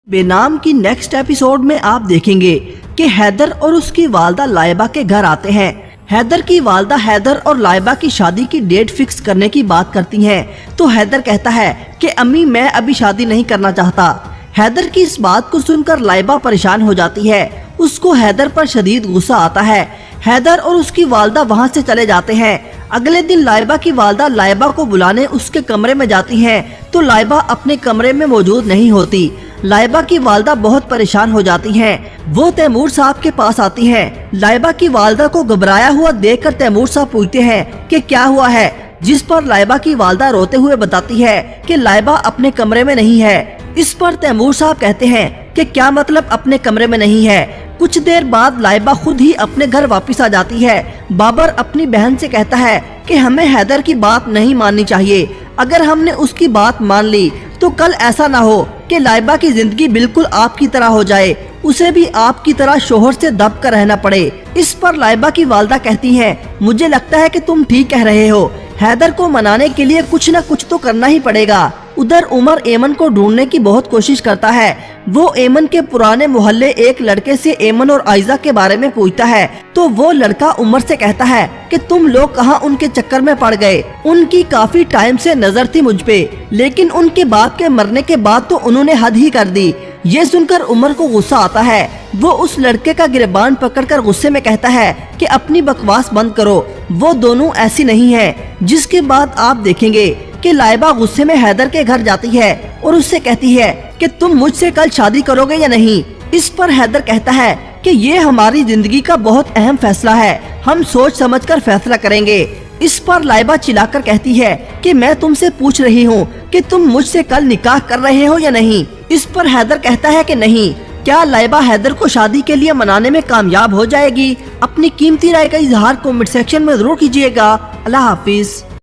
بے نام کی نیکسٹ ایپیسوڈ میں آپ دیکھیں گے کہ حیدر اور اس کی والدہ لائبہ کے گھر آتے ہیں۔ حیدر کی والدہ حیدر اور لائبہ کی شادی کی ڈیٹ فکس کرنے کی بات کرتی ہیں تو حیدر کہتا ہے کہ امی میں ابھی شادی نہیں کرنا چاہتا۔ حیدر کی اس بات کو سن کر لائبہ پریشان ہو جاتی ہے، اس کو حیدر پر شدید غصہ آتا ہے۔ حیدر اور اس کی والدہ وہاں سے چلے جاتے ہیں۔ اگلے دن لائبہ کی والدہ لائبہ کو بلانے اس کے کمرے میں جاتی ہیں تو لائبہ اپنے کمرے میں موجود نہیں ہوتی۔ لائبہ کی والدہ بہت پریشان ہو جاتی ہیں، وہ تیمور صاحب کے پاس آتی ہیں۔ لائبہ کی والدہ کو گھبرایا ہوا دیکھ کر تیمور صاحب پوچھتے ہیں کہ کیا ہوا ہے، جس پر لائبہ کی والدہ روتے ہوئے بتاتی ہے کہ لائبہ اپنے کمرے میں نہیں ہے۔ اس پر تیمور صاحب کہتے ہیں کہ کیا مطلب اپنے کمرے میں نہیں ہے۔ کچھ دیر بعد لائبہ خود ہی اپنے گھر واپس آ جاتی ہے۔ بابر اپنی بہن سے کہتا ہے کہ ہمیں حیدر کی بات نہیں ماننی چاہیے، اگر ہم نے اس کی بات مان لی تو کل ایسا نہ ہو کہ لائبہ کی زندگی بالکل آپ کی طرح ہو جائے، اسے بھی آپ کی طرح شوہر سے دب کر رہنا پڑے۔ اس پر لائبہ کی والدہ کہتی ہیں مجھے لگتا ہے کہ تم ٹھیک کہہ رہے ہو، حیدر کو منانے کے لیے کچھ نہ کچھ تو کرنا ہی پڑے گا۔ ادھر عمر ایمن کو ڈھونڈنے کی بہت کوشش کرتا ہے، وہ ایمن کے پرانے محلے ایک لڑکے سے ایمن اور عائزہ کے بارے میں پوچھتا ہے تو وہ لڑکا عمر سے کہتا ہے کہ تم لوگ کہاں ان کے چکر میں پڑ گئے، ان کی کافی ٹائم سے نظر تھی مجھ پہ، لیکن ان کے باپ کے مرنے کے بعد تو انہوں نے حد ہی کر دی۔ یہ سن کر عمر کو غصہ آتا ہے، وہ اس لڑکے کا گریبان پکڑ کر غصے میں کہتا ہے کہ اپنی بکواس بند کرو، وہ دونوں ایسی نہیں ہیں۔ جس کے بعد آپ دیکھیں گے کہ لائبہ غصے میں حیدر کے گھر جاتی ہے اور اس سے کہتی ہے کہ تم مجھ سے کل شادی کرو گے یا نہیں۔ اس پر حیدر کہتا ہے کہ یہ ہماری زندگی کا بہت اہم فیصلہ ہے، ہم سوچ سمجھ کر فیصلہ کریں گے۔ اس پر لائبہ چلا کر کہتی ہے کہ میں تم سے پوچھ رہی ہوں کہ تم مجھ سے کل نکاح کر رہے ہو یا نہیں۔ اس پر حیدر کہتا ہے کہ نہیں۔ کیا لائبہ حیدر کو شادی کے لیے منانے میں کامیاب ہو جائے گی؟ اپنی قیمتی رائے کا اظہار کمنٹ سیکشن میں ضرور کیجیے گا۔ اللہ حافظ۔